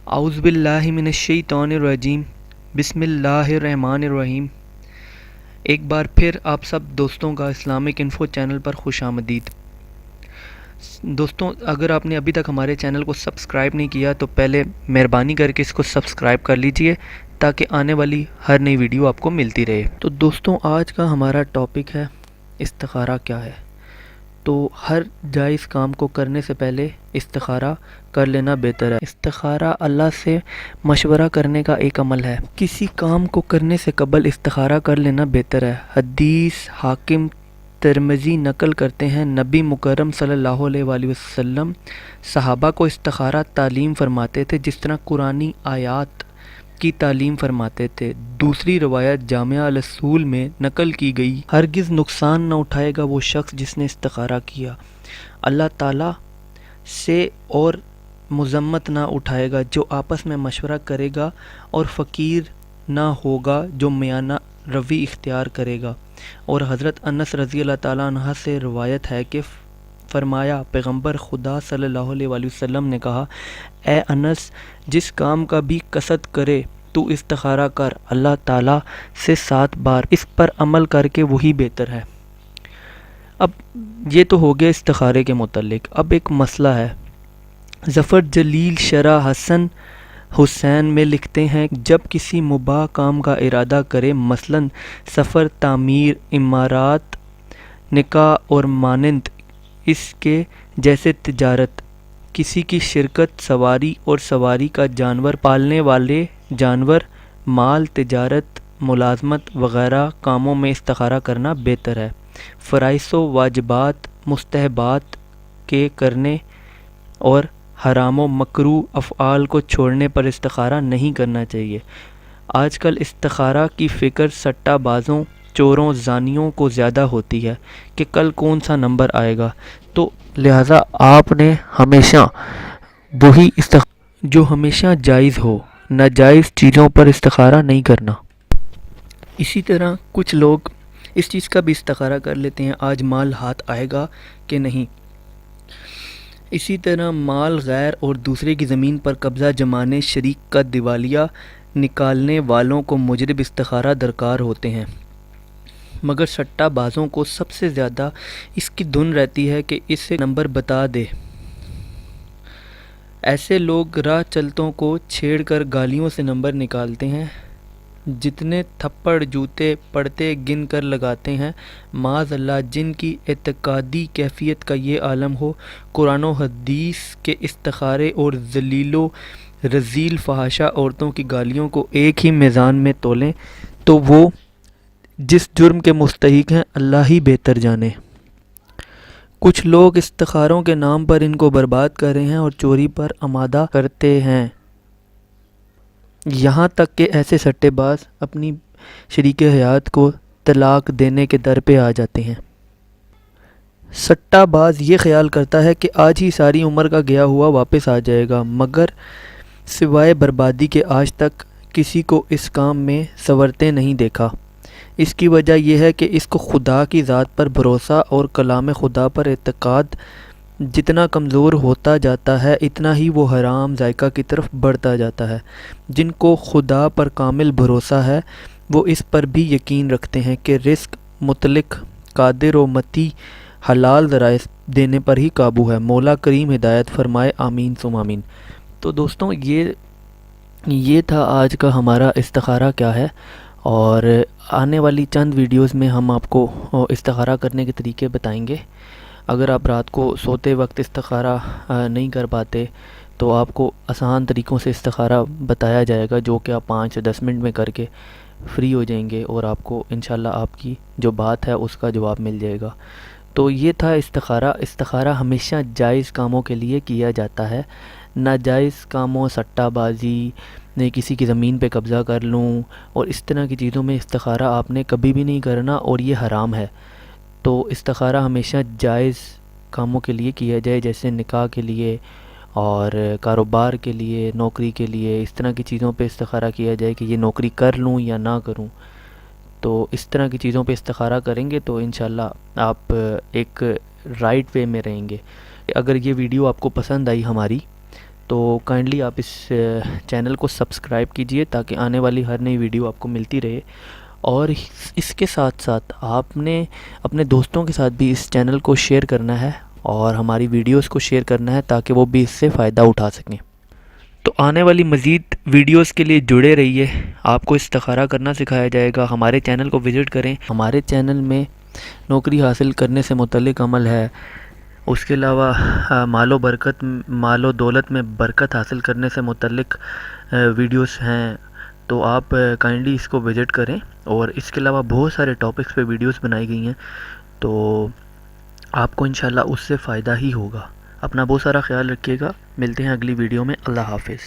اعوذ باللہ من الشیطان الرجیم بسم اللہ الرحمن الرحیم۔ ایک بار پھر آپ سب دوستوں کا اسلامک انفو چینل پر خوش آمدید۔ دوستوں، اگر آپ نے ابھی تک ہمارے چینل کو سبسکرائب نہیں کیا تو پہلے مہربانی کر کے اس کو سبسکرائب کر لیجئے تاکہ آنے والی ہر نئی ویڈیو آپ کو ملتی رہے۔ تو دوستوں، آج کا ہمارا ٹاپک ہے استخارہ کیا ہے۔ تو ہر جائز کام کو کرنے سے پہلے استخارہ کر لینا بہتر ہے۔ استخارہ اللہ سے مشورہ کرنے کا ایک عمل ہے۔ کسی کام کو کرنے سے قبل استخارہ کر لینا بہتر ہے۔ حدیث حاکم ترمذی نقل کرتے ہیں، نبی مکرم صلی اللہ علیہ وآلہ وسلم صحابہ کو استخارہ تعلیم فرماتے تھے جس طرح قرآنی آیات کی تعلیم فرماتے تھے۔ دوسری روایت جامعہ الاصول میں نقل کی گئی، ہرگز نقصان نہ اٹھائے گا وہ شخص جس نے استخارہ کیا، اللہ تعالیٰ سے اور مذمت نہ اٹھائے گا جو آپس میں مشورہ کرے گا، اور فقیر نہ ہوگا جو میانہ روی اختیار کرے گا۔ اور حضرت انس رضی اللہ تعالیٰ عنہ سے روایت ہے کہ فرمایا، پیغمبر خدا صلی اللہ علیہ وآلہ وسلم نے کہا، اے انس، جس کام کا بھی قصد کرے تو استخارہ کر، اللہ تعالیٰ سے 7 بار اس پر عمل کر کے وہی بہتر ہے۔ اب یہ تو ہو گیا استخارے کے متعلق۔ اب ایک مسئلہ ہے۔ ظفر جلیل شرح حسن حسین میں لکھتے ہیں، جب کسی مباح کام کا ارادہ کرے، مثلا سفر، تعمیر، عمارات، نکاح اور مانند اس کے جیسے تجارت، کسی کی شرکت، سواری اور سواری کا جانور، پالنے والے جانور، مال، تجارت، ملازمت وغیرہ کاموں میں استخارہ کرنا بہتر ہے۔ فرائض و واجبات، مستحبات کے کرنے اور حرام و مکروہ افعال کو چھوڑنے پر استخارہ نہیں کرنا چاہیے۔ آج کل استخارہ کی فکر سٹہ بازوں، چوروں، زانیوں کو زیادہ ہوتی ہے کہ کل کون سا نمبر آئے گا، تو لہٰذا آپ نے ہمیشہ وہی جو ہمیشہ جائز ہو، ناجائز چیزوں پر استخارہ نہیں کرنا۔ اسی طرح کچھ لوگ اس چیز کا بھی استخارہ کر لیتے ہیں، آج مال ہاتھ آئے گا کہ نہیں۔ اسی طرح مال غیر اور دوسرے کی زمین پر قبضہ جمانے، شریک کا دیوالیہ نکالنے والوں کو مجرب استخارہ درکار ہوتے ہیں، مگر سٹہ بازوں کو سب سے زیادہ اس کی دھن رہتی ہے کہ اسے نمبر بتا دے۔ ایسے لوگ راہ چلتوں کو چھیڑ کر گالیوں سے نمبر نکالتے ہیں، جتنے تھپڑ جوتے پڑھتے گن کر لگاتے ہیں۔ معاذ اللہ، جن کی اعتقادی کیفیت کا یہ عالم ہو، قرآن و حدیث کے استخارے اور ذلیل و رذیل فحاشہ عورتوں کی گالیوں کو ایک ہی میزان میں تولیں، تو وہ جس جرم کے مستحق ہیں اللہ ہی بہتر جانے۔ کچھ لوگ استخاروں کے نام پر ان کو برباد کر رہے ہیں اور چوری پر آمادہ کرتے ہیں، یہاں تک کہ ایسے سٹے باز اپنی شریک حیات کو طلاق دینے کے در پہ آ جاتے ہیں۔ سٹہ باز یہ خیال کرتا ہے کہ آج ہی ساری عمر کا گیا ہوا واپس آ جائے گا، مگر سوائے بربادی کے آج تک کسی کو اس کام میں سنورتے نہیں دیکھا۔ اس کی وجہ یہ ہے کہ اس کو خدا کی ذات پر بھروسہ اور کلام خدا پر اعتقاد جتنا کمزور ہوتا جاتا ہے، اتنا ہی وہ حرام ذائقہ کی طرف بڑھتا جاتا ہے۔ جن کو خدا پر کامل بھروسہ ہے، وہ اس پر بھی یقین رکھتے ہیں کہ رزق مطلق، قادر و متی، حلال ذرائع دینے پر ہی قابو ہے۔ مولا کریم ہدایت فرمائے، آمین ثم آمین۔ تو دوستوں، یہ تھا آج کا ہمارا استخارہ کیا ہے، اور آنے والی چند ویڈیوز میں ہم آپ کو استخارہ کرنے کے طریقے بتائیں گے۔ اگر آپ رات کو سوتے وقت استخارہ نہیں کر پاتے تو آپ کو آسان طریقوں سے استخارہ بتایا جائے گا، جو کہ آپ 5 سے 10 منٹ میں کر کے فری ہو جائیں گے، اور آپ کو انشاءاللہ آپ کی جو بات ہے اس کا جواب مل جائے گا۔ تو یہ تھا استخارہ۔ استخارہ ہمیشہ جائز کاموں کے لیے کیا جاتا ہے، ناجائز کاموں، سٹہ بازی، نہیں کسی کی زمین پہ قبضہ کر لوں اور اس طرح کی چیزوں میں استخارہ آپ نے کبھی بھی نہیں کرنا، اور یہ حرام ہے۔ تو استخارہ ہمیشہ جائز کاموں کے لیے کیا جائے، جیسے نکاح کے لیے اور کاروبار کے لیے، نوکری کے لیے، اس طرح کی چیزوں پہ استخارہ کیا جائے کہ یہ نوکری کر لوں یا نہ کروں۔ تو اس طرح کی چیزوں پہ استخارہ کریں گے تو انشاءاللہ آپ ایک رائٹ وے میں رہیں گے۔ اگر یہ ویڈیو آپ کو پسند آئی ہماری، تو کائنڈلی آپ اس چینل کو سبسکرائب کیجئے تاکہ آنے والی ہر نئی ویڈیو آپ کو ملتی رہے، اور اس کے ساتھ ساتھ آپ نے اپنے دوستوں کے ساتھ بھی اس چینل کو شیئر کرنا ہے اور ہماری ویڈیوز کو شیئر کرنا ہے تاکہ وہ بھی اس سے فائدہ اٹھا سکیں۔ تو آنے والی مزید ویڈیوز کے لیے جڑے رہیے، آپ کو استخارہ کرنا سکھایا جائے گا، ہمارے چینل کو وزٹ کریں۔ ہمارے چینل میں نوکری حاصل کرنے سے متعلق عمل ہے، اس کے علاوہ مال و دولت میں برکت حاصل کرنے سے متعلق ویڈیوز ہیں، تو آپ کائنڈلی اس کو وزٹ کریں، اور اس کے علاوہ بہت سارے ٹاپکس پہ ویڈیوز بنائی گئی ہیں، تو آپ کو انشاءاللہ اس سے فائدہ ہی ہوگا۔ اپنا بہت سارا خیال رکھیے گا، ملتے ہیں اگلی ویڈیو میں، اللہ حافظ۔